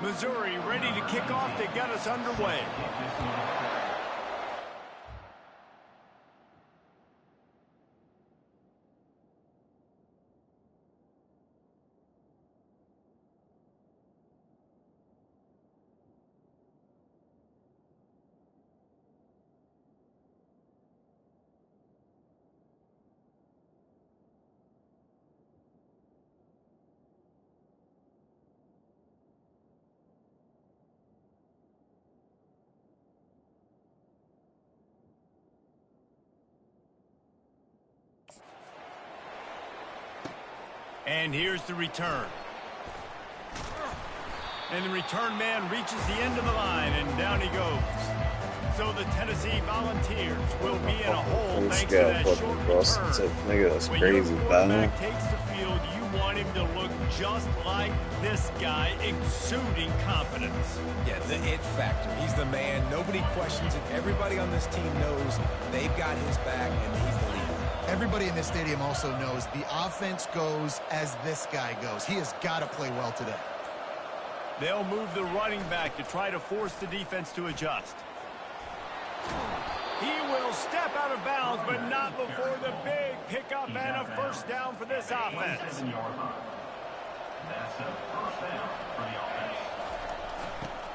Missouri ready to kick off to get us underway. And here's the return. And the return man reaches the end of the line, and down he goes. So the Tennessee Volunteers will be in a hole thanks to that short return. Nigga, that's when crazy, your quarterback takes the field, you want him to look just like this guy, exuding confidence. Yeah, the it factor. He's the man. Nobody questions it. Everybody on this team knows they've got his back, and he's the leader. Everybody in this stadium also knows the offense goes as this guy goes. He has got to play well today. They'll move the running back to try to force the defense to adjust. He will step out of bounds, but not before the big pickup and a first down for this offense. That's a first down for the offense.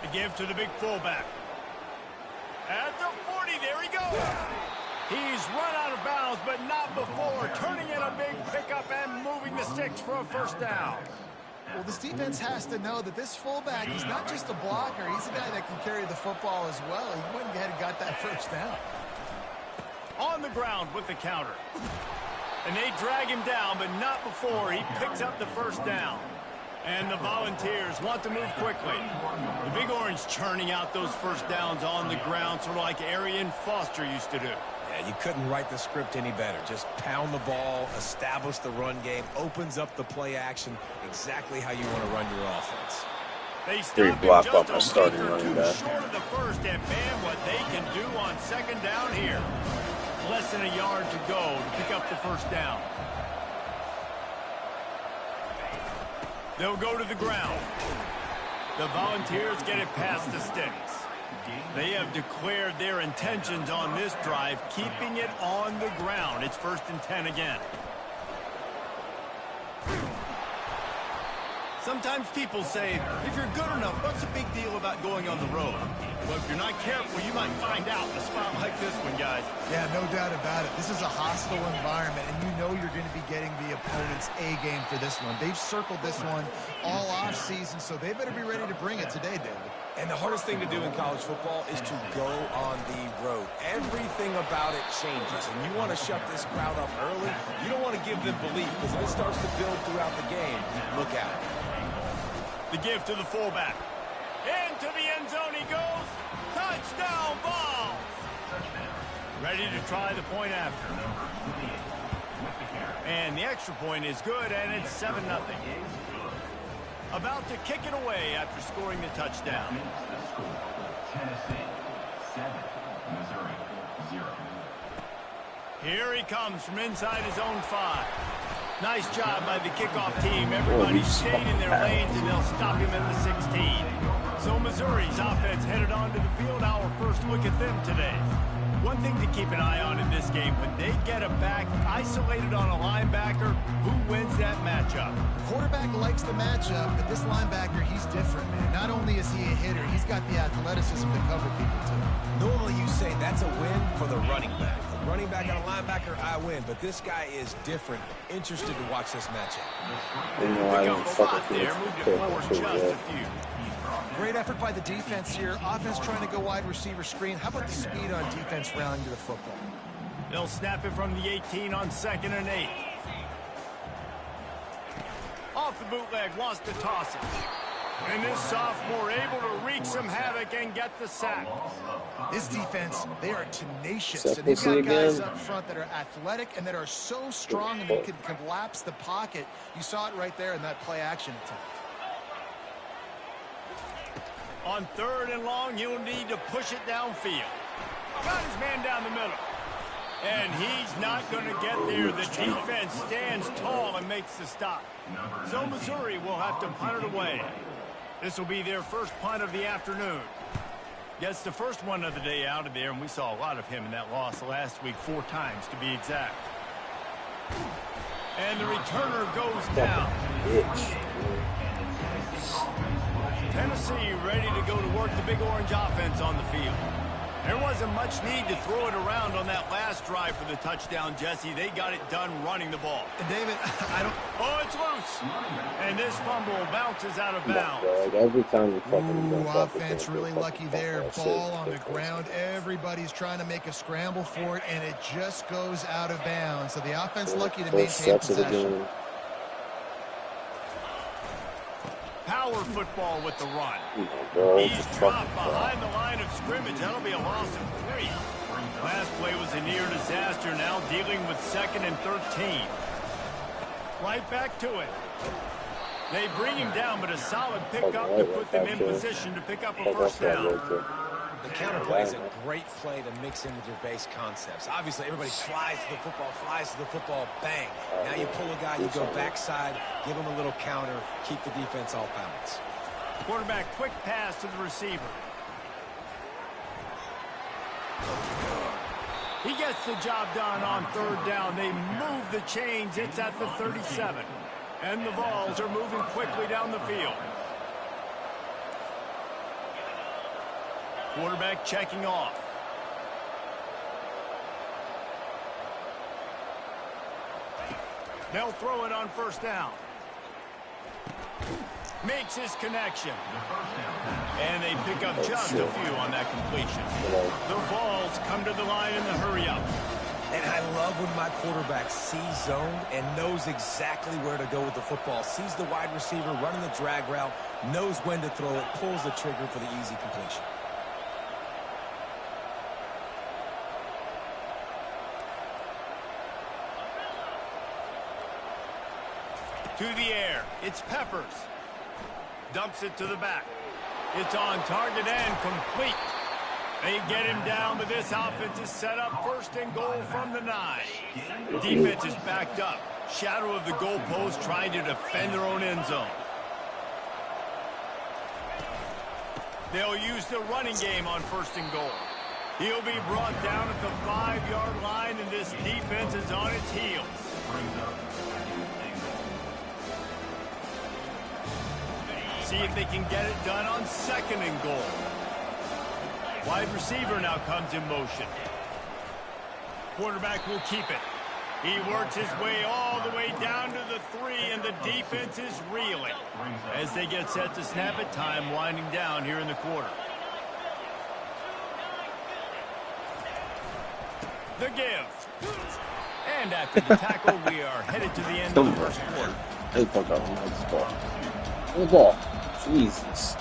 The give to the big fullback. At the 40, there he goes. He's run out of bounds, but not before turning in a big pickup and moving the sticks for a first down. Well, this defense has to know that this fullback, he's not just a blocker. He's a guy that can carry the football as well. He went ahead and got that first down. On the ground with the counter. And they drag him down, but not before he picks up the first down. And the Volunteers want to move quickly. The Big Orange churning out those first downs on the ground, sort of like Arian Foster used to do. Yeah, you couldn't write the script any better. Just pound the ball, establish the run game, opens up the play action, exactly how you want to run your offense. They stop block him up just my a starting meter or running two back. short of the first, and man, what they can do on second down here. Less than a yard to go to pick up the first down. They'll go to the ground. The Volunteers get it past the sticks. They have declared their intentions on this drive, keeping it on the ground. It's 1st and 10 again. Sometimes people say, if you're good enough, what's the big deal about going on the road? Well, if you're not careful, you might find out in a spot like this one, guys. Yeah, no doubt about it. This is a hostile environment, and you know you're going to be getting the opponent's A game for this one. They've circled this one all offseason, so they better be ready to bring it today, David. And the hardest thing to do in college football is to go on the road. Everything about it changes, and you want to shut this crowd up early. You don't want to give them belief, because if it starts to build throughout the game, look out. The give to the fullback. Into the end zone he goes. Touchdown ball. Ready to try the point after. And the extra point is good, and it's 7-0. About to kick it away after scoring the touchdown. Tennessee 7, Missouri 0. Here he comes from inside his own 5. Nice job by the kickoff team. Everybody stayed in their lanes, and they'll stop him at the 16. So Missouri's offense headed onto the field. Our first look at them today. One thing to keep an eye on in this game, when they get a back isolated on a linebacker, who wins that matchup? Quarterback likes the matchup, but this linebacker, he's different, man. Not only is he a hitter, he's got the athleticism to cover people, too. Normally you say that's a win for the running back. A running back and a linebacker, I win. But this guy is different. Interested to watch this matchup. Pick up a lot there, moved it forward just a few. Great effort by the defense here. Offense trying to go wide receiver screen. How about the speed on defense rallying to the football? They'll snap it from the 18 on 2nd and 8. Off the bootleg, wants to toss it. And this sophomore able to wreak some havoc and get the sack. This defense, they are tenacious. And they've got guys up front that are athletic and that are so strong and they can collapse the pocket. You saw it right there in that play action attempt. On 3rd and long, he'll need to push it downfield. Got his man down the middle. And he's not going to get there. The defense stands tall and makes the stop. So Missouri will have to punt it away. This will be their first punt of the afternoon. Gets the first one of the day out of there, and we saw a lot of him in that loss last week, 4 times to be exact. And the returner goes down. Tennessee ready to go to work the Big Orange offense on the field. There wasn't much need to throw it around on that last drive for the touchdown, Jesse. They got it done running the ball. And David, I don't... Oh, it's loose. And this fumble bounces out of bounds. Like every time you fucking offense really lucky there. Ball on the ground. Everybody's trying to make a scramble for it, and it just goes out of bounds. So the offense lucky to maintain possession. Power football with the run. He's dropped behind the line of scrimmage. That'll be a loss of 3. Last play was a near disaster. Now dealing with 2nd and 13. Right back to it. They bring him down, but a solid pickup to put them in position to pick up a first down. The counter play is a great play to mix in with your base concepts. Obviously, everybody flies to the football, bang. Now you pull a guy, you go backside, give him a little counter, keep the defense off balance. Quarterback, quick pass to the receiver. He gets the job done on 3rd down. They move the chains. It's at the 37. And the Vols are moving quickly down the field. Quarterback checking off. They'll throw it on 1st down. Makes his connection. And they pick up just a few on that completion. The Vols come to the line in the hurry-up. And I love when my quarterback sees zone and knows exactly where to go with the football. Sees the wide receiver running the drag route, knows when to throw it, pulls the trigger for the easy completion. To the air. It's Peppers. Dumps it to the back. It's on target and complete. They get him down, but this offense is set up 1st and goal from the 9. Defense is backed up. Shadow of the goalpost trying to defend their own end zone. They'll use the running game on 1st and goal. He'll be brought down at the 5-yard line, and this defense is on its heels. See if they can get it done on 2nd and goal. Wide receiver now comes in motion. Quarterback will keep it. He works his way all the way down to the 3, and the defense is reeling as they get set to snap it. Time winding down here in the quarter. The give. And after the tackle, we are headed to the end of the 1st quarter. Hey, fuck up. Nice ball. Good ball. Jesus.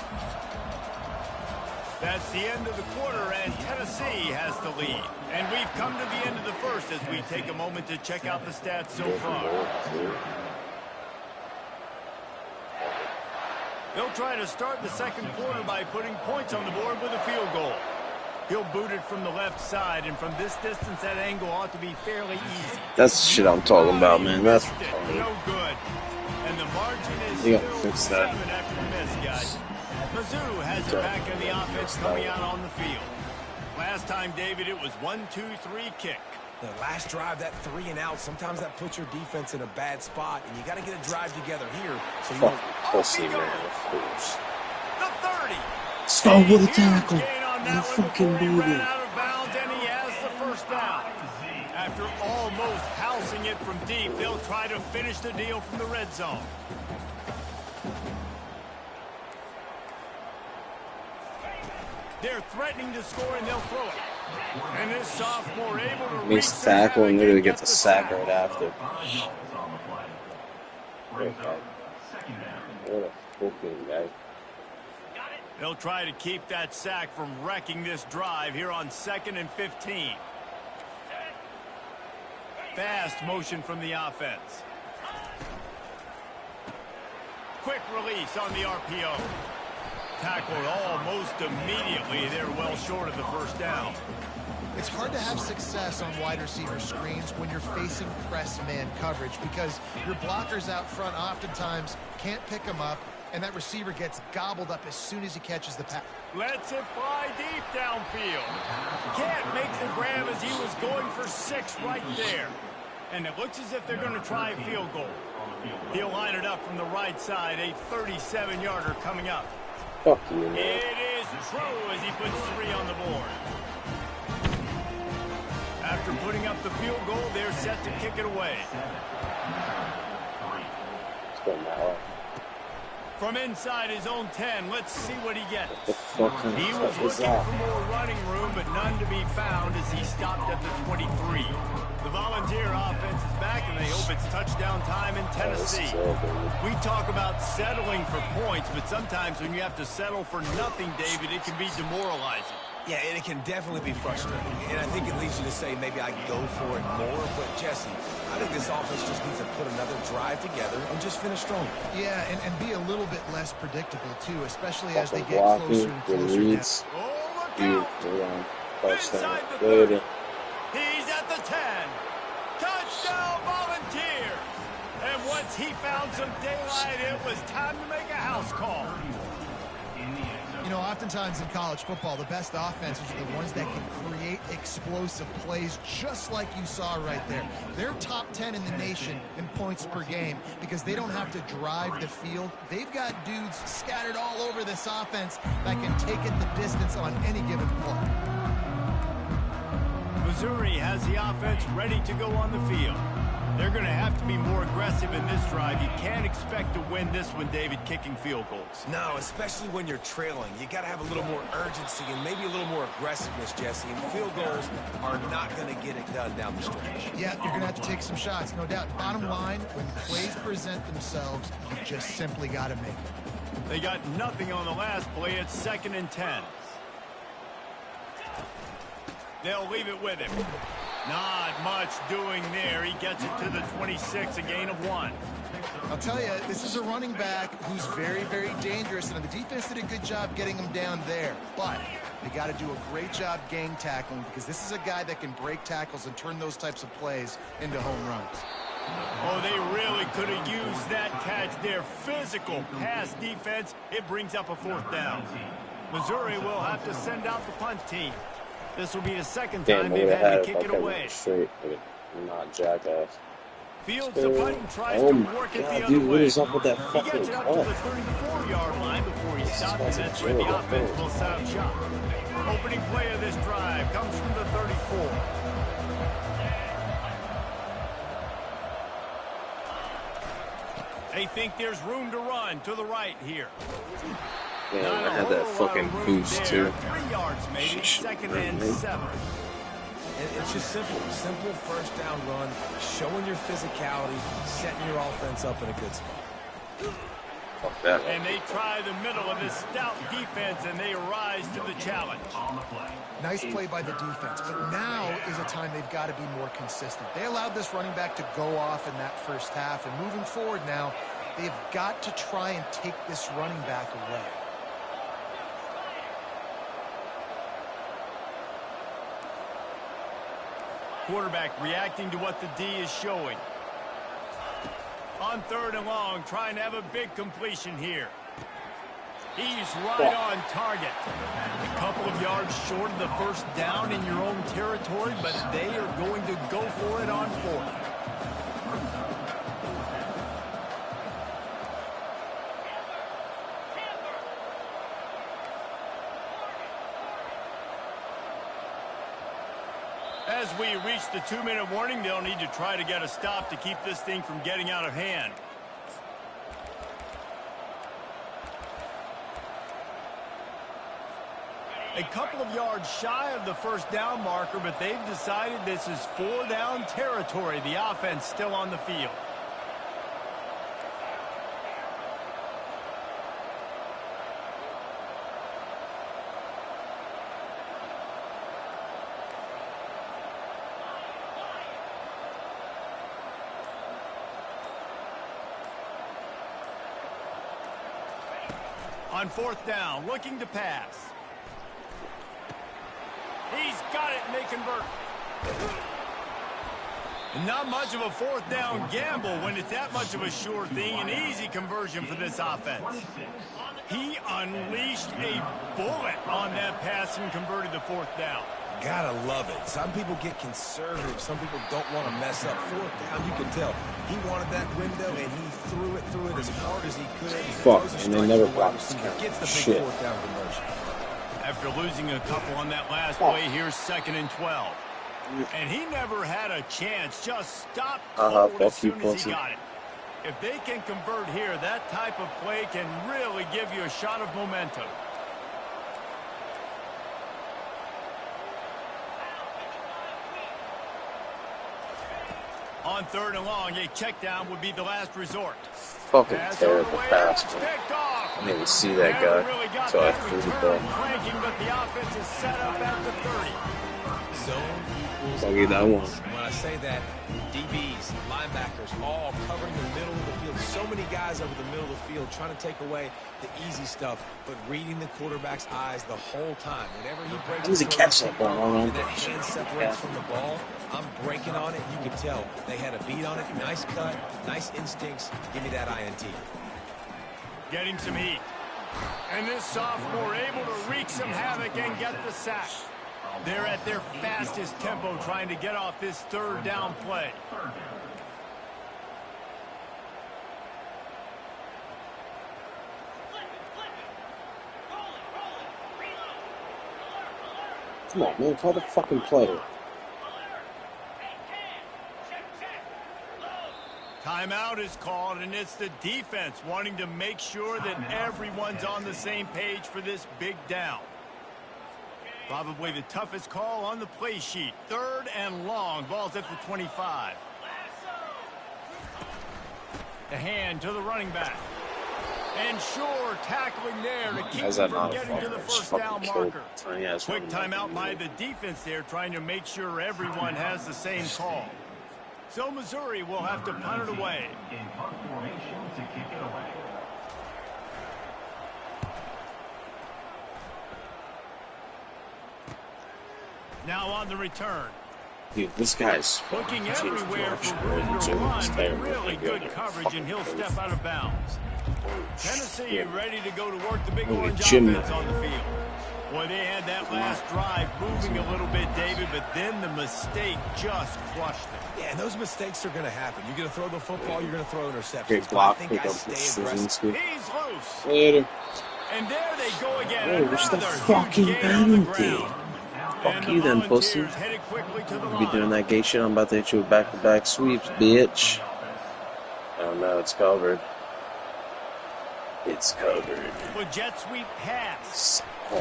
That's the end of the quarter, and Tennessee has the lead. And we've come to the end of the 1st as we take a moment to check out the stats so far. They'll try to start the 2nd quarter by putting points on the board with a field goal. He'll boot it from the left side, and from this distance, that angle ought to be fairly easy. That's the shit I'm talking about, man. That's no good. And the margin is still 7 after the miss, guys. Mizzou has it back in the offense coming out on the field. Last time, David, it was 1-2-3 kick. The last drive, that 3 and out, sometimes that puts your defense in a bad spot, and you got to get a drive together here. So you don't... pussy, man, of course. The 30. Stop with a tackle. You fucking beat it. Out of bounds, and he has the 1st down. After almost housing it from deep, they'll try to finish the deal from the red zone. They're threatening to score, and they'll throw it. And this sophomore able to makes the tackle and literally gets a sack right after. What a fucking guy. They'll try to keep that sack from wrecking this drive here on 2nd and 15. Fast motion from the offense. Quick release on the RPO. Tackled almost immediately. They're well short of the 1st down. It's hard to have success on wide receiver screens when you're facing press man coverage because your blockers out front oftentimes can't pick them up, and that receiver gets gobbled up as soon as he catches the pass. Lets it fly deep downfield. Can't make the grab as he was going for 6 right there. And it looks as if they're going to try a field goal. He'll line it up from the right side, a 37-yarder coming up. Fuck you, man. It is true as he puts 3 on the board. After putting up the field goal, they're set to kick it away. It's going that way. From inside his own 10, let's see what he gets. What the fuck He was looking for more running room, but none to be found as he stopped at the 23. The Volunteer offense is back, and they hope it's touchdown time in Tennessee. We talk about settling for points, but sometimes when you have to settle for nothing, David, it can be demoralizing. Yeah, and it can definitely be frustrating. And I think it leads you to say maybe I go for it more. But, Jesse, I think this offense just needs to put another drive together and just finish strong. Yeah, and be a little bit less predictable, too, especially as they get closer and closer. Oh, look out! Inside the 30. He's at the 10. Touchdown, Volunteer! And once he found some daylight, it was time to make a house call. You know, oftentimes in college football, the best offenses are the ones that can create explosive plays just like you saw right there. They're top 10 in the nation in points per game because they don't have to drive the field. They've got dudes scattered all over this offense that can take it the distance on any given play. Missouri has the offense ready to go on the field. They're going to have to be more aggressive in this drive. You can't expect to win this one, David, kicking field goals. No, especially when you're trailing. You got to have a little more urgency and maybe a little more aggressiveness, Jesse. And field goals are not going to get it done down the stretch. Yeah, you're going to have to take some shots, no doubt. Bottom line, when plays present themselves, you just simply got to make them. They got nothing on the last play. It's 2nd and 10. They'll leave it with him. Not much doing there. He gets it to the 26, a gain of 1. I'll tell you, this is a running back who's very, very dangerous, and the defense did a good job getting him down there. But they got to do a great job gang tackling because this is a guy that can break tackles and turn those types of plays into home runs. Oh, they really could have used that catch there. Physical pass defense. It brings up a 4th down. Missouri will have to send out the punt team. This will be the 2nd time they've had to kick it away. Straight, not jackass. Fields the punt and tries to work it the other way. What is up with that fucking he gets it up to the 34-yard line before he stops, and that's where the offense will set up shop. Opening play of this drive comes from the 34. They think there's room to run to the right here. Man, I had that fucking boost too. 3 yards maybe, 2nd and 7. It's just simple. Simple first down run, showing your physicality, setting your offense up in a good spot. Fuck that. And they try the middle of this stout defense, and they rise to the challenge. Nice play by the defense, but now is a time they've got to be more consistent. They allowed this running back to go off in that first half, and moving forward now, they've got to try and take this running back away. Quarterback reacting to what the D is showing. On 3rd and long, trying to have a big completion here. He's right on target. A couple of yards short of the first down in your own territory, but they are going to go for it on 4th. As we reach the 2-minute warning, they'll need to try to get a stop to keep this thing from getting out of hand. A couple of yards shy of the first down marker, but they've decided this is 4-down territory. The offense still on the field. On 4th down, looking to pass. He's got it, and they convert. And not much of a fourth down gamble when it's that much of a sure thing. An easy conversion for this offense. He unleashed a bullet on that pass and converted the fourth down. Gotta love it. Some people get conservative. Some people don't want to mess up. Fourth down, you can tell. He wanted that window, and he threw it as hard as he could. Fuck, and they never blocked the Gets the big shit. fourth down conversion. After losing a couple on that last play, here's 2nd and 12. And he never had a chance. Just stopped cold as soon as he got it. If they can convert here, that type of play can really give you a shot of momentum. On 3rd and long, a check down would be the last resort. Fucking terrible pass, man. I didn't even see that guy, so I threw the ball. But the offense is set up at the 30. Zone equals I'll get that one. When I say that, DBs, linebackers, all covering the middle of the field. So many guys over the middle of the field trying to take away the easy stuff, but reading the quarterback's eyes the whole time. Whenever he breaks, How does he catch that ball? and that hand separates from the ball, I'm breaking on it. You can tell they had a beat on it. Nice cut, nice instincts. Give me that INT. Getting some heat. And this sophomore able to wreak some havoc and get the sack. They're at their fastest tempo trying to get off this 3rd down play. Come on, man, call the fucking player. Timeout is called, and it's the defense wanting to make sure that everyone's on the same page for this big down. Probably the toughest call on the play sheet. 3rd and long. Ball's at the 25. The hand to the running back. And sure, tackling there to keep him from getting to the first down marker. Quick timeout by the defense there, trying to make sure everyone has the same call. So Missouri will have to punt it away. In punt formation to kick it away. Now on the return. Dude, this guy's Looking everywhere for room to run, but really good coverage, and he'll step out of bounds. Tennessee ready to go to work the big orange offense on the field. Boy, they had that last drive moving a little bit, David, but then the mistake just crushed them. Yeah, and those mistakes are going to happen. You're going to throw the football, you're going to throw interceptions. Great block, I pick think up I the stay aggressive. He's loose. Later. And there they go again. Oh, what's the Another fucking huge gain on the penalty? ground. Fuck And you the then, pussy. Volunteers headed quickly to the Be doing line. that gay shit. I'm about to hit you with back-to-back sweeps, bitch. Oh no, it's covered. It's covered. With jet sweep pass. Oh my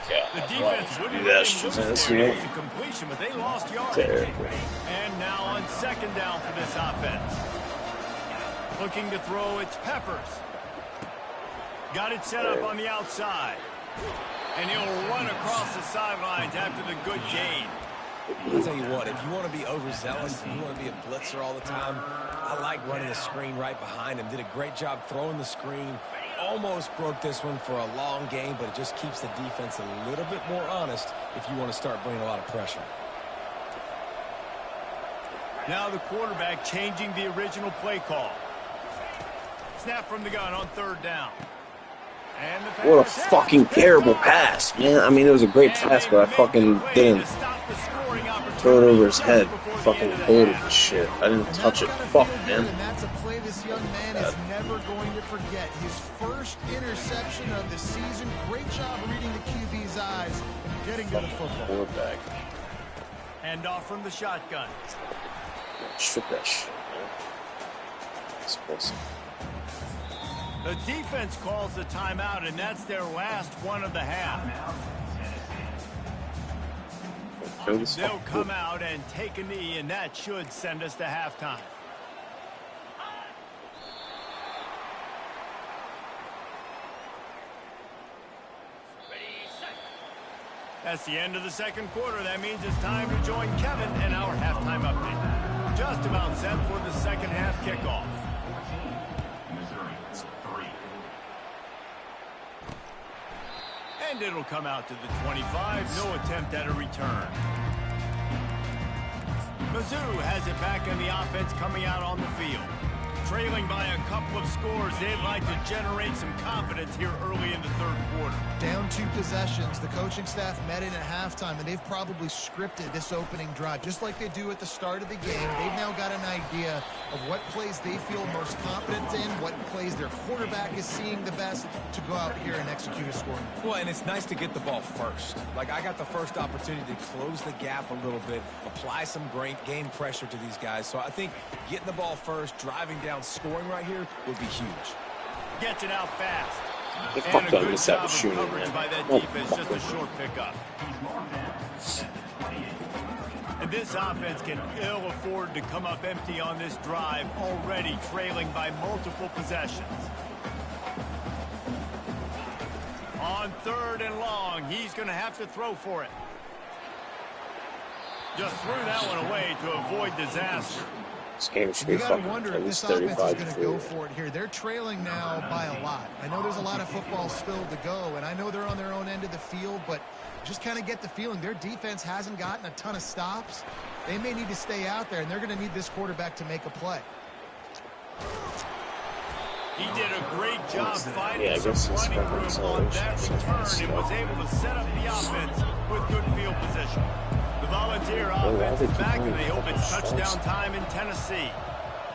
god. The defense wouldn't do that have shit. been loose That's there. It right. was a completion, but they lost yards. Terrible. And now on 2nd down for this offense. Looking to throw, it's Peppers. Got it set up on the outside. And he'll run across the sidelines after the good gain. I'll tell you what, if you want to be overzealous and you want to be a blitzer all the time, I like running the screen right behind him. Did a great job throwing the screen. Almost broke this one for a long game, but it just keeps the defense a little bit more honest if you want to start bringing a lot of pressure. Now the quarterback changing the original play call. Snap from the gun on 3rd down. And the What a pass fucking picked terrible off. pass, man. I mean, it was a great And pass, they but I make fucking the play didn't to stop the scoring throw it over his opportunity head. just before the Fucking end of the holding half. the shit. I didn't And touch it. that's gotta Fuck, feel good, man. and that's a play this young man is never going to forget. His first interception of the season. Great job reading the QB's eyes, getting to the football. Quarterback. Hand off from the shotgun. Strip that shit, man. It's pussy. The defense calls the timeout, and that's their last one of the half. Throw this They'll fucking come out and take a knee, and that should send us to halftime. That's the end of the 2nd quarter. That means it's time to join Kevin in our halftime update. Just about set for the 2nd half kickoff. Missouri 3. And it'll come out to the 25. No attempt at a return. Mizzou has it back in the offense coming out on the field. Trailing by a couple of scores, they'd like to generate some confidence here early in the third quarter. Down 2 possessions. The coaching staff met in at halftime, and they've probably scripted this opening drive. Just like they do at the start of the game, they've now got an idea of what plays they feel most confident in, what plays their quarterback is seeing the best to go out here and execute a scoring. Well, and it's nice to get the ball first. Like, I got the first opportunity to close the gap a little bit, apply some great game pressure to these guys. So I think getting the ball first, driving down, scoring right here would be huge. Gets it out fast. They And fucked a up good this job out of shooting, coverage man. by that Oh, defense, just a short pickup. And this offense can ill afford to come up empty on this drive, already trailing by multiple possessions. On 3rd and long, he's going to have to throw for it. Just threw that one away to avoid disaster. This game should You be got to fucking wonder at if this least offense is 35 going to to go 3. for it here. They're trailing now by a lot. I know there's a lot of football still to go, and I know they're on their own end of the field, but just kind of get the feeling their defense hasn't gotten a ton of stops. They may need to stay out there, and they're going to need this quarterback to make a play. He did a great job finding Yeah, I guess some it's running fucking room on that acceleration. return and was able to set up the offense with good field position. The Volunteer offense is back, and they hope it's touchdown time in Tennessee.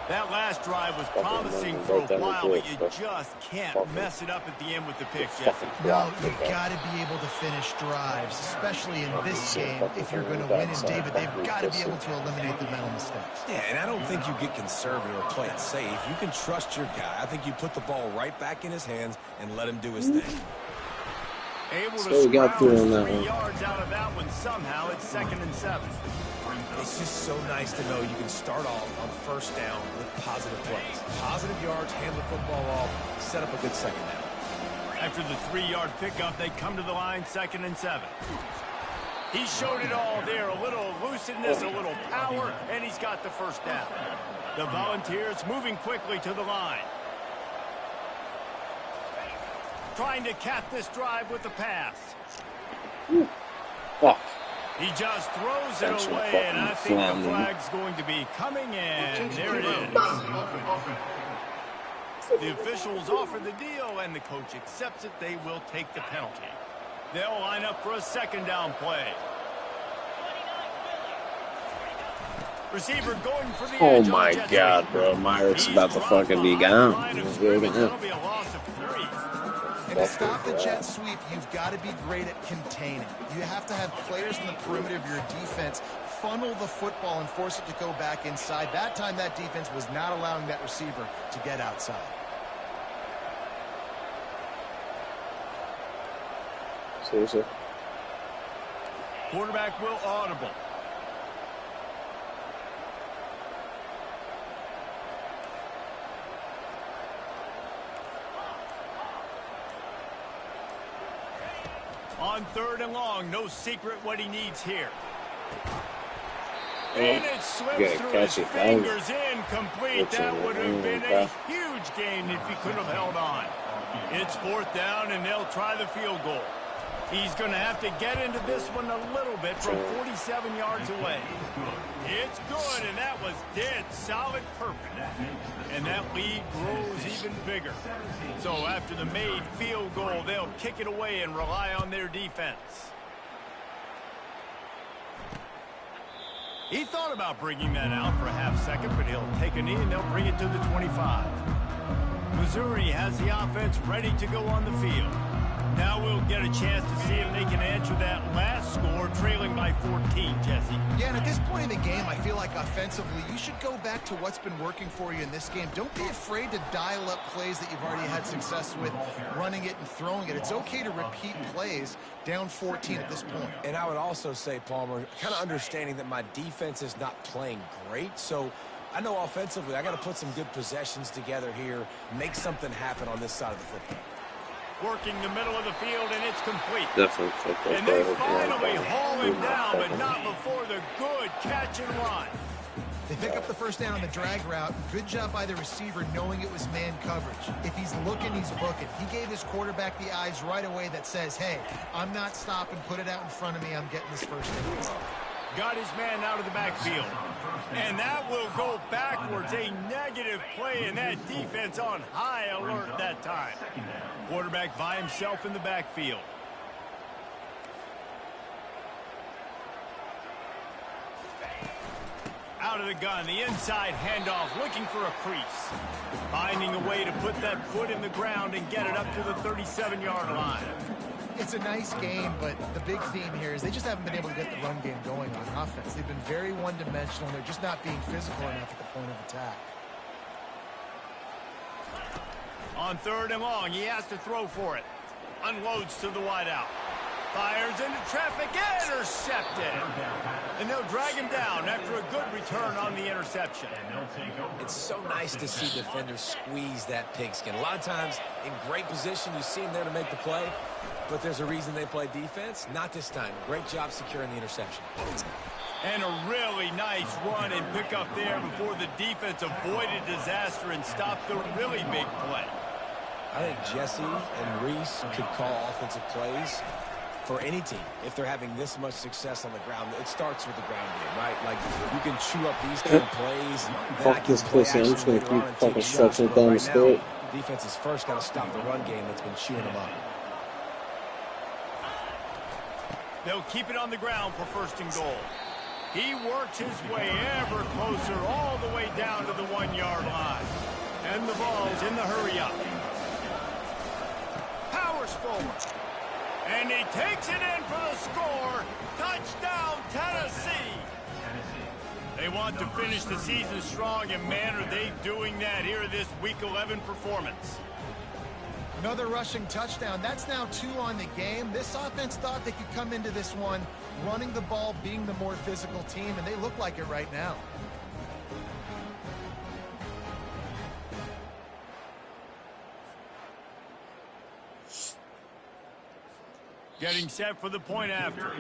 That last drive was promising for a while, but you just can't mess it up at the end with the pick, Jesse. No, you've got to be able to finish drives, especially in this game. If you're going to win it, David, they've got to be able to eliminate the mental mistakes. Yeah, and I don't think you get conservative or play it safe. You can trust your guy. I think you put the ball right back in his hands and let him do his thing. Able So to we got through on that 3 one. yards out of that one somehow. It's 2nd and 7. It's just so nice to know you can start off on 1st down with positive plays. Positive yards, hand the football off, set up a good 2nd down. After the 3-yard pickup, they come to the line, 2nd and 7. He showed it all there, a little elusiveness, a little power, and he's got the 1st down. The Volunteers moving quickly to the line. Trying to cap this drive with the pass. Fuck. He just throws it That's a away, and I fucking think the flan, flag's going to be coming in. There it is. The officials offer the deal, and the coach accepts it. They will take the penalty. They'll line up for a 2nd down play. Receiver going for the Oh edge on my jet god, sweep. bro. Myrick's He's about to dropped fucking be behind the gone. line of He's scrimmage. really That'll good. be a loss of 3. And to stop the jet sweep, you've got to be great at containing. You have to have players in the perimeter of your defense funnel the football and force it to go back inside. That time, that defense was not allowing that receiver to get outside. Seriously? Quarterback will audible. On 3rd and long, no secret what he needs here. And it slips gotta through catch his it, guys. fingers, incomplete. It's That a would have been a pass. huge gain if he could have held on. It's 4th down, and they'll try the field goal. He's going to have to get into this one a little bit from 47 yards away. It's good, and that was dead solid perfect. And that lead grows even bigger. So after the made field goal, they'll kick it away and rely on their defense. He thought about bringing that out for a half second, but he'll take a knee and they'll bring it to the 25. Missouri has the offense ready to go on the field. Now we'll get a chance to see if they can answer that last score, trailing by 14, Jesse. Yeah, and at this point in the game, I feel like offensively, you should go back to what's been working for you in this game. Don't be afraid to dial up plays that you've already had success with, running it and throwing it. It's okay to repeat plays down 14 at this point. And I would also say, Palmer, kind of understanding that my defense is not playing great, so I know offensively I got to put some good possessions together here, make something happen on this side of the football. Working the middle of the field, and it's complete. Definitely football. And they finally haul him down, but not before the good catch and run. They pick up the 1st down on the drag route. Good job by the receiver knowing it was man coverage. If he's looking, he's booking. He gave his quarterback the eyes right away that says, hey, I'm not stopping. Put it out in front of me. I'm getting this 1st down. Got his man out of the backfield. And that will go backwards. A negative play, and that defense on high alert that time. Quarterback by himself in the backfield. Out of the gun, the inside handoff, looking for a crease. Finding a way to put that foot in the ground and get it up to the 37-yard line. It's a nice game, but the big theme here is they just haven't been able to get the run game going on offense. They've been very one-dimensional. They're just not being physical enough at the point of attack. On 3rd and long, he has to throw for it. Unloads to the wideout. Fires into traffic, intercepted. And they'll drag him down after a good return on the interception. It's so nice to see defenders squeeze that pigskin. A lot of times, in great position, you see them there to make the play, but there's a reason they play defense. Not this time. Great job securing the interception. And a really nice run and pick up there before the defense avoided disaster and stopped the really big play. I think Jesse and Reese could call offensive plays for any team if they're having this much success on the ground. It starts with the ground game, right? Like, you can chew up these kind of plays. Fuck this pussy. I'm just going to keep fucking stretching it down the state. Defense has first got to stop the run game that's been chewing them up. They'll keep it on the ground for 1st and goal. He works his way ever closer all the way down to the 1-yard line. And the ball's in the hurry up. Powers forward. And he takes it in for the score. Touchdown, Tennessee. They want to finish the season strong, and man, are they doing that here in this Week 11 performance. Another rushing touchdown. That's now 2 on the game. This offense thought they could come into this one running the ball, being the more physical team, and they look like it right now. Getting set for the point after.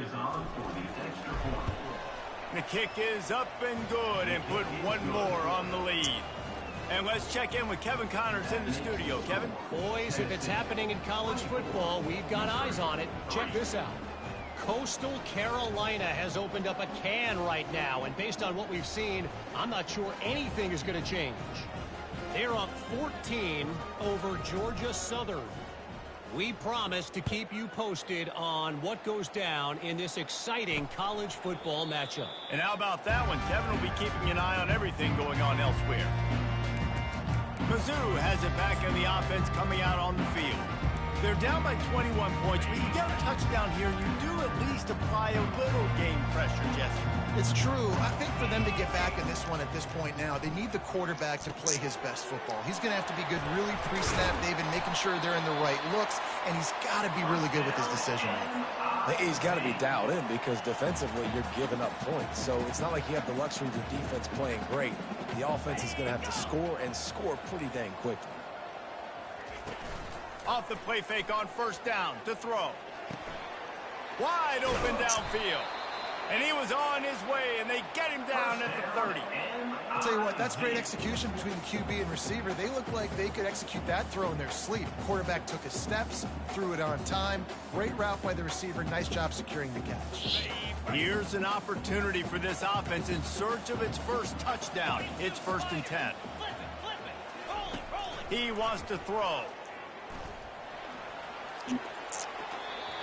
The kick is up and good, and put one more on the lead. And let's check in with Kevin Connors in the studio. Kevin? Boys, if it's happening in college football, we've got eyes on it. Check this out. Coastal Carolina has opened up a can right now, and based on what we've seen, I'm not sure anything is going to change. They're up 14 over Georgia Southern. We promise to keep you posted on what goes down in this exciting college football matchup. And how about that one? Kevin will be keeping an eye on everything going on elsewhere. Mizzou has it back in the offense coming out on the field. They're down by 21 points, but you get a touchdown here, you do at least apply a little game pressure, Jesse. It's true. I think for them to get back in this one at this point now, they need the quarterback to play his best football. He's going to have to be good really pre-snap, David, making sure they're in the right looks, and he's got to be really good with his decision-making. He's got to be dialed in because defensively you're giving up points. So it's not like you have the luxury of your defense playing great. The offense is going to have to score and score pretty dang quickly. Off the play fake on 1st down to throw. Wide open downfield. And he was on his way, and they get him down at the 30. I'll tell you what, that's great execution between QB and receiver. They look like they could execute that throw in their sleep. Quarterback took his steps, threw it on time. Great route by the receiver. Nice job securing the catch. Here's an opportunity for this offense in search of its first touchdown. It's 1st and 10. He wants to throw.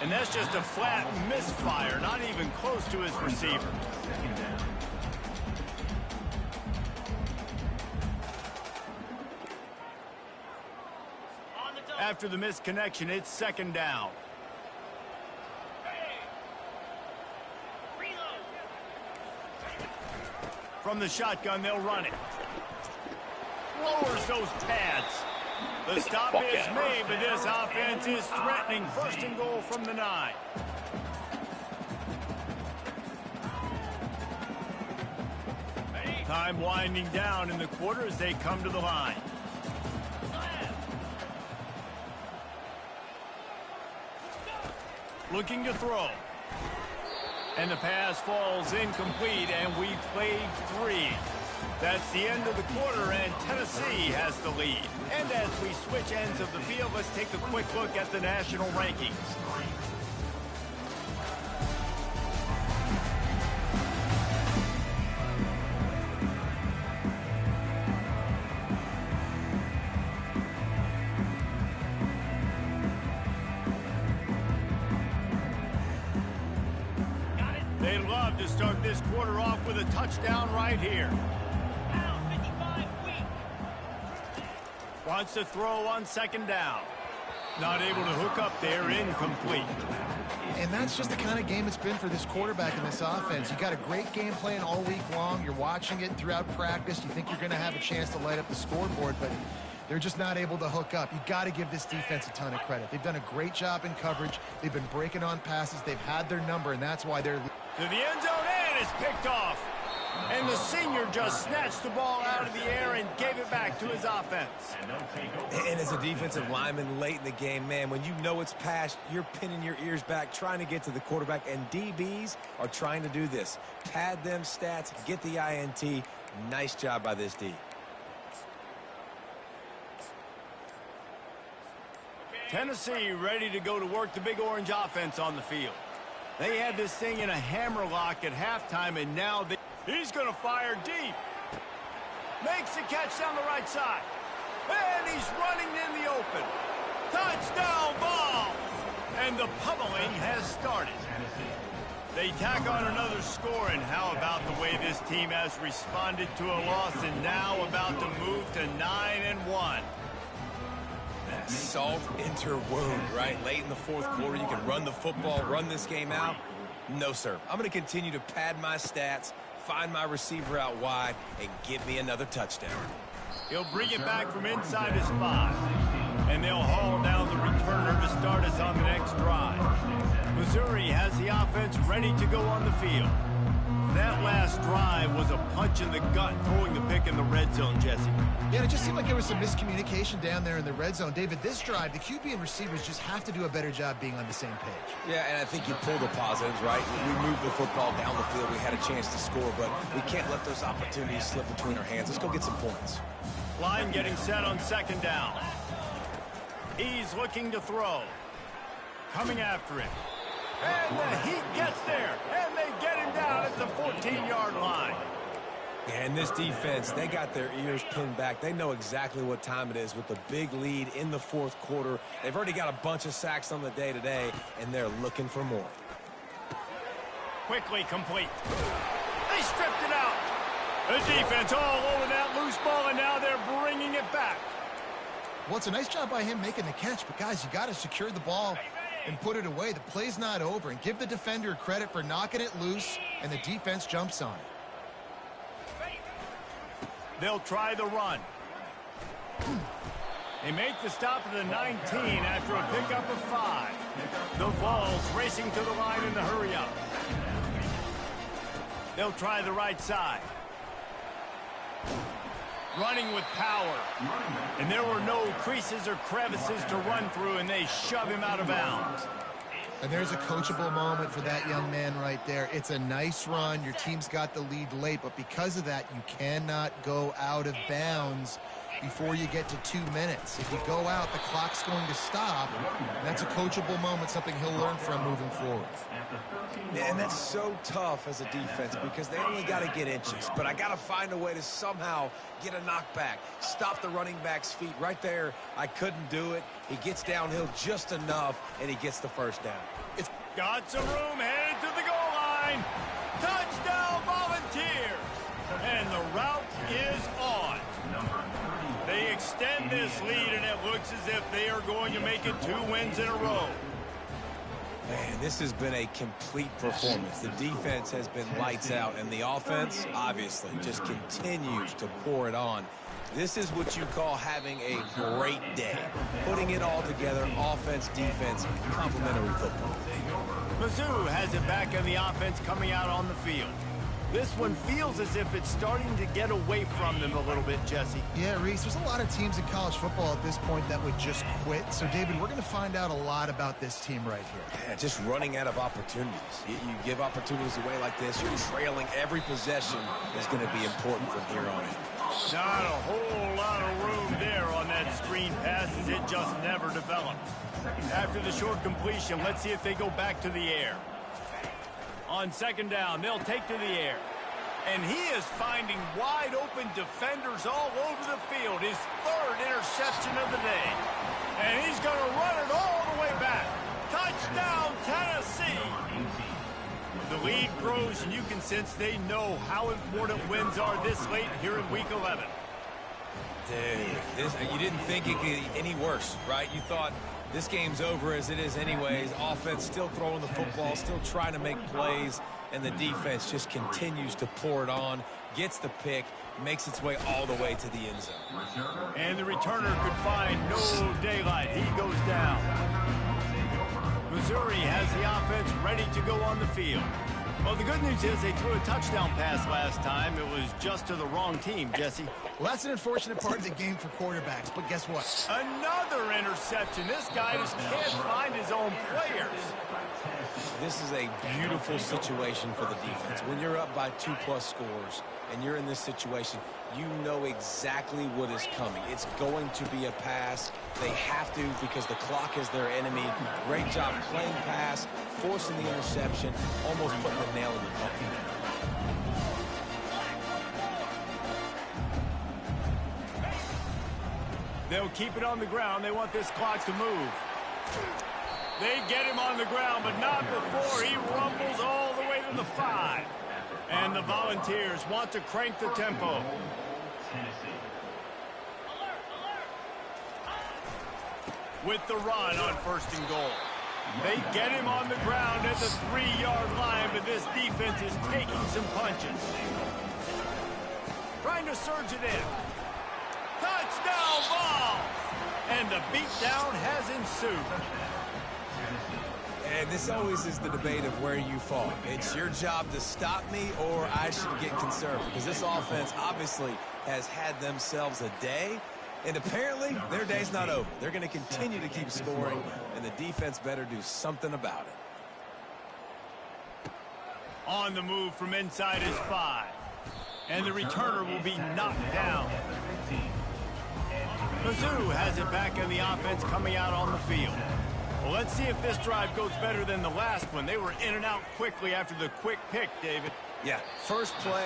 And that's just a flat misfire, not even close to his receiver. After the misconnection, it's 2nd down. From the shotgun, they'll run it. Lowers those pads. The stop is made, but this offense is threatening 1st and goal from the 9. Time winding down in the quarter as they come to the line. Looking to throw. And the pass falls incomplete, and we played 3. That's the end of the quarter, and Tennessee has the lead. And as we switch ends of the field, let's take a quick look at the national rankings. love to start this quarter off with a touchdown right here. Wants to throw on second down. Not able to hook up there, incomplete. And that's just the kind of game it's been for this quarterback in this offense. You got a great game plan all week long. You're watching it throughout practice. You think you're going to have a chance to light up the scoreboard, but they're just not able to hook up. You got to give this defense a ton of credit. They've done a great job in coverage. They've been breaking on passes. They've had their number, and that's why they're... To the end zone, and it's picked off. And the senior just snatched the ball out of the air and gave it back to his offense. And as a defensive lineman late in the game, man, when you know it's past, you're pinning your ears back, trying to get to the quarterback, and DBs are trying to do this. Pad them stats, get the INT. Nice job by this D. Tennessee ready to go to work the Big Orange offense on the field. They had this thing in a hammerlock at halftime, and now he's going to fire deep. Makes the catch down the right side. And he's running in the open. Touchdown ball! And the pummeling has started. They tack on another score, and how about the way this team has responded to a loss and now about to move to 9-1. Salt into wound, right? Late in the fourth quarter, you can run the football, run this game out. No, sir. I'm going to continue to pad my stats, find my receiver out wide, and give me another touchdown. He'll bring it back from inside his 5. And they'll haul down the returner to start us on the next drive. Missouri has the offense ready to go on the field. That last drive was a punch in the gut, throwing the pick in the red zone, Jesse. Yeah, it just seemed like there was some miscommunication down there in the red zone. David, this drive, the QB and receivers just have to do a better job being on the same page. Yeah, and I think you pull the positives, right? We moved the football down the field. We had a chance to score, but we can't let those opportunities slip between our hands. Let's go get some points. Line getting set on second down. He's looking to throw. Coming after it. And the heat gets there, and they get him down at the 14-yard line. And this defense, they got their ears pinned back. They know exactly what time it is with the big lead in the fourth quarter. They've already got a bunch of sacks on the day today, and they're looking for more. Quickly complete. They stripped it out. The defense all over that loose ball, and now they're bringing it back. Well, it's a nice job by him making the catch, but guys, you got to secure the ball and put it away. The play's not over, and give the defender credit for knocking it loose, and the defense jumps on it. They'll try the run. They make the stop at the 19 after a pickup of 5. The Vols racing to the line in the hurry-up. They'll try the right side. Running with power. And there were no creases or crevices to run through, and they shove him out of bounds. And there's a coachable moment for that young man right there. It's a nice run. Your team's got the lead late, but because of that, you cannot go out of bounds before you get to 2 minutes. If you go out, the clock's going to stop. That's a coachable moment, something he'll learn from moving forward. And that's so tough as a defense because they only got to get inches. But I got to find a way to somehow get a knockback, stop the running back's feet. Right there, I couldn't do it. He gets downhill just enough, and he gets the first down. It's got some room, headed to the goal line. Touchdown, Volunteers! And the route is on. They extend this lead, and it looks as if they are going to make it 2 wins in a row. Man, this has been a complete performance. The defense has been lights out, and the offense, obviously, just continues to pour it on. This is what you call having a great day. Putting it all together, offense, defense, complementary football. Mizzou has it back in the offense coming out on the field. This one feels as if it's starting to get away from them a little bit, Jesse. Yeah, Reese, there's a lot of teams in college football at this point that would just quit. So, David, we're going to find out a lot about this team right here. Yeah, just running out of opportunities. You give opportunities away like this, you're trailing. Every possession is going to be important from here on in. Not a whole lot of room there on that screen pass as it just never developed. After the short completion, let's see if they go back to the air. On second down, they'll take to the air. And he is finding wide-open defenders all over the field. His 3rd interception of the day. And he's going to run it all the way back. Touchdown, Tennessee! The lead grows, and you can sense they know how important wins are this late here in Week 11. Dude, you didn't think it could get any worse, right? You thought this game's over as it is anyways. Offense still throwing the football, still trying to make plays, and the defense just continues to pour it on, gets the pick, makes its way all the way to the end zone. And the returner could find no daylight. He goes down. Missouri has the offense ready to go on the field. Well, the good news is they threw a touchdown pass last time. It was just to the wrong team, Jesse. Well, that's an unfortunate part of the game for quarterbacks, but guess what? Another interception. This guy just can't find his own players. This is a beautiful situation for the defense. When you're up by 2+ scores and you're in this situation, you know exactly what is coming. It's going to be a pass. They have to because the clock is their enemy. Great job playing pass, forcing the interception, almost putting the nail in the coffin. They'll keep it on the ground. They want this clock to move. They get him on the ground, but not before he rumbles all the way to the 5. And the Volunteers want to crank the tempo. With the run on 1st and goal. They get him on the ground at the 3-yard line, but this defense is taking some punches. Trying to surge it in. Touchdown ball! And the beatdown has ensued. And this always is the debate of where you fall. It's your job to stop me or I should get concerned because this offense obviously has had themselves a day, and apparently their day's not over. They're going to continue to keep scoring, and the defense better do something about it. On the move from inside his 5. And the returner will be knocked down. Mizzou has it back on the offense coming out on the field. Well, let's see if this drive goes better than the last one. They were in and out quickly after the quick pick, David. Yeah, first play,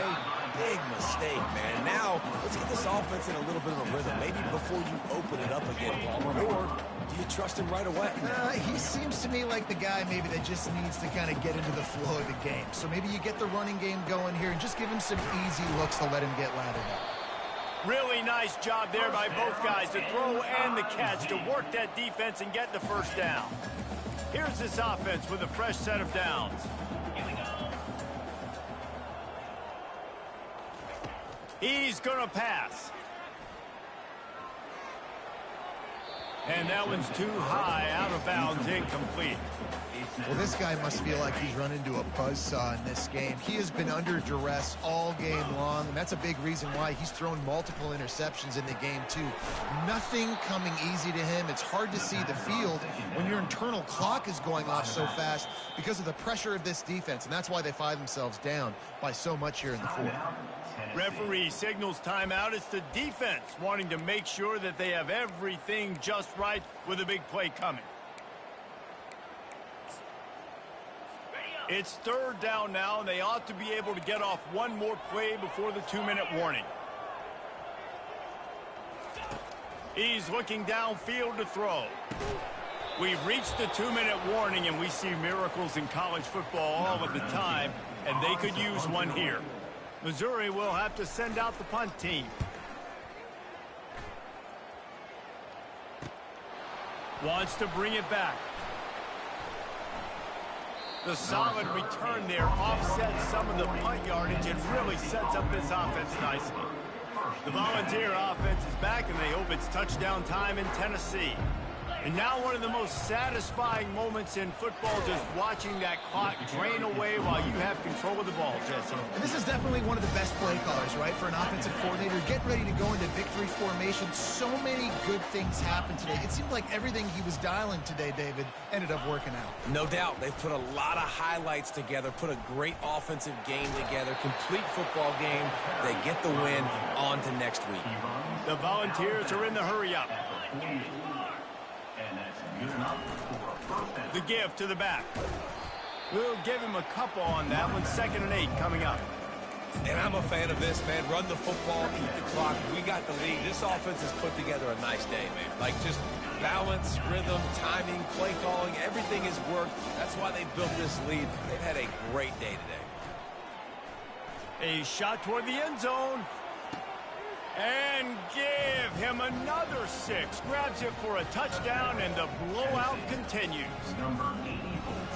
big mistake, man. Now, let's get this offense in a little bit of a rhythm. Maybe before you open it up again, Palmer, or do you trust him right away? He seems to me like the guy maybe that just needs to kind of get into the flow of the game. So maybe you get the running game going here and just give him some easy looks to let him get lathered up. Really nice job there by both guys, the throw and the catch, to work that defense and get the first down. Here's this offense with a fresh set of downs. He's going to pass. And that one's too high, out of bounds, incomplete. Well, this guy must feel like he's run into a buzzsaw in this game. He has been under duress all game long, and that's a big reason why he's thrown multiple interceptions in the game, too. Nothing coming easy to him. It's hard to see the field when your internal clock is going off so fast because of the pressure of this defense, and that's why they find themselves down by so much here in the 4th. Referee signals timeout. It's the defense wanting to make sure that they have everything just right with a big play coming. It's 3rd down now, and they ought to be able to get off one more play before the 2-minute warning. He's looking downfield to throw. We've reached the 2-minute warning, and we see miracles in college football all of the time, and they could use one here. Missouri will have to send out the punt team. Wants to bring it back. The solid return there offsets some of the punt yardage and really sets up this offense nicely. The Volunteer offense is back, and they hope it's touchdown time in Tennessee. And now one of the most satisfying moments in football, just watching that clock drain away while you have control of the ball, Jesse. And this is definitely one of the best play callers, right, for an offensive coordinator. Get ready to go into victory formation. So many good things happened today. It seemed like everything he was dialing today, David, ended up working out. No doubt. They've put a lot of highlights together, put a great offensive game together, complete football game. They get the win. On to next week. The Volunteers are in the hurry-up. The give to the back. We'll give him a couple on that one. 2nd and 8 coming up. And I'm a fan of this, man. Run the football, eat the clock. We got the lead. This offense has put together a nice day, man. Like, just balance, rhythm, timing, play calling, everything has worked. That's why they built this lead. They've had a great day today. A shot toward the end zone. And give him another 6. Grabs it for a touchdown, and the blowout continues.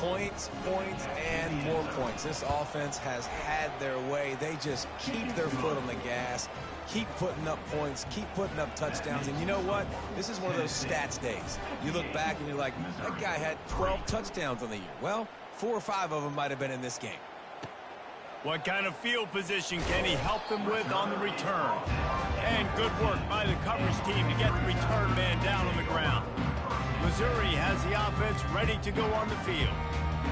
Points, points, and more points. This offense has had their way. They just keep their foot on the gas, keep putting up points, keep putting up touchdowns. And you know what? This is one of those stats days. You look back and you're like, that guy had 12 touchdowns on the year. Well, 4 or 5 of them might have been in this game. What kind of field position can he help them with on the return? And good work by the coverage team to get the return man down on the ground. Missouri has the offense ready to go on the field.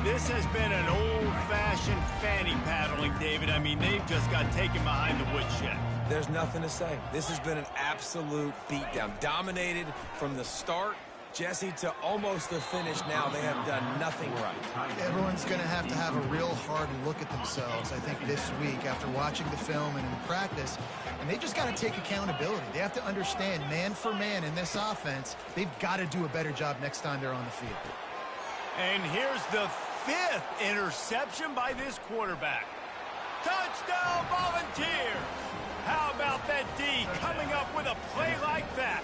This has been an old-fashioned fanny paddling, David. I mean, they've just got taken behind the woodshed. There's nothing to say. This has been an absolute beatdown. Dominated from the start, Jesse, to almost the finish now. They have done nothing right. Everyone's going to have a real hard look at themselves, I think, this week after watching the film and in practice. And they just got to take accountability. They have to understand, man for man in this offense, they've got to do a better job next time they're on the field. And here's the 5th interception by this quarterback. Touchdown, Volunteers! How about that D coming up with a play like that?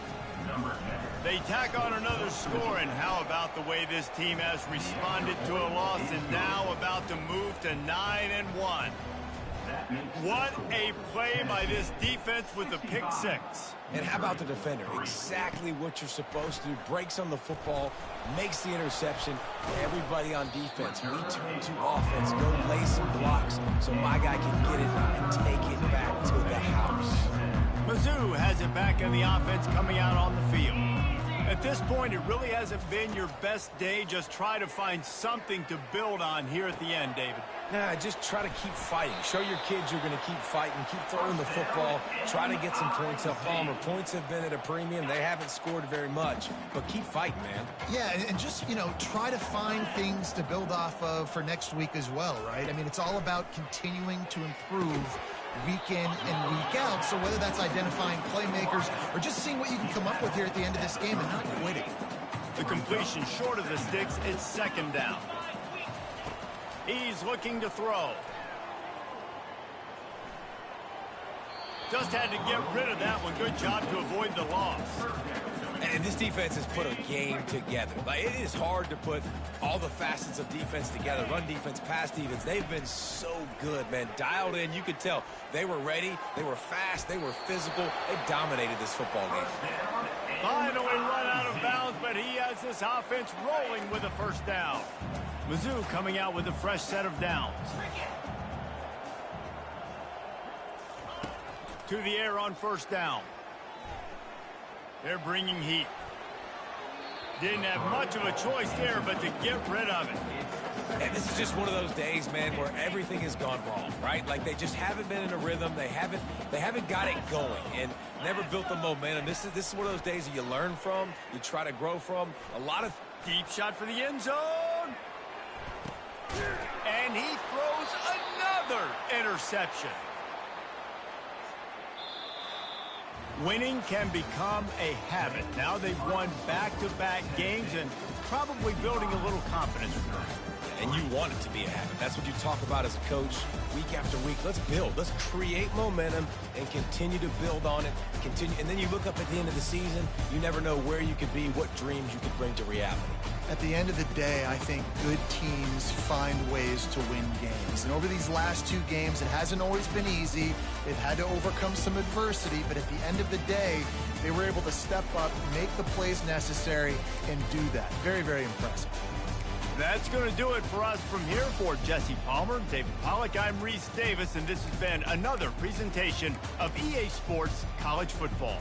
They tack on another score, and how about the way this team has responded to a loss and now about to move to 9-1. What a play by this defense with the pick 6. And how about the defender? Exactly what you're supposed to do. Breaks on the football, makes the interception. Everybody on defense, we turn to offense. Go lay some blocks so my guy can get it and take it back to the house. Mizzou has it back in the offense coming out on the field. At this point, it really hasn't been your best day. Just try to find something to build on here at the end, David. Nah, just try to keep fighting. Show your kids you're going to keep fighting, keep throwing the football, try to get some points up. Palmer, points have been at a premium. They haven't scored very much, but keep fighting, man. Yeah, and just, try to find things to build off of for next week as well, right? I mean, it's all about continuing to improve week in and week out. So whether that's identifying playmakers or just seeing what you can come up with here at the end of this game and not quitting. The completion short of the sticks. It's 2nd down. He's looking to throw. Just had to get rid of that one. Good job to avoid the loss. And this defense has put a game together. Like, it is hard to put all the facets of defense together. Run defense, pass defense. They've been so good, man. Dialed in. You could tell they were ready. They were fast. They were physical. They dominated this football game. Finally run out of bounds, but he has this offense rolling with a 1st down. Mizzou coming out with a fresh set of downs. To the air on 1st down. They're bringing heat. Didn't have much of a choice there, but to get rid of it. And this is just one of those days, man, where everything has gone wrong, right? Like, they just haven't been in a rhythm. They haven't got it going and never built the momentum. This is one of those days that you learn from, you try to grow from. A lot of deep shot for the end zone. And he throws another interception. Winning can become a habit. Now they've won back-to-back games and probably building a little confidence from them. And you want it to be a habit. That's what you talk about as a coach week after week. Let's build. Let's create momentum and continue to build on it. And then you look up at the end of the season, you never know where you could be, what dreams you could bring to reality. At the end of the day, I think good teams find ways to win games. And over these last 2 games, it hasn't always been easy. They've had to overcome some adversity, but at the end of the day, they were able to step up, make the plays necessary, and do that. Very, very impressive. That's going to do it for us from here. For Jesse Palmer, David Pollack, I'm Reese Davis, and this has been another presentation of EA Sports College Football.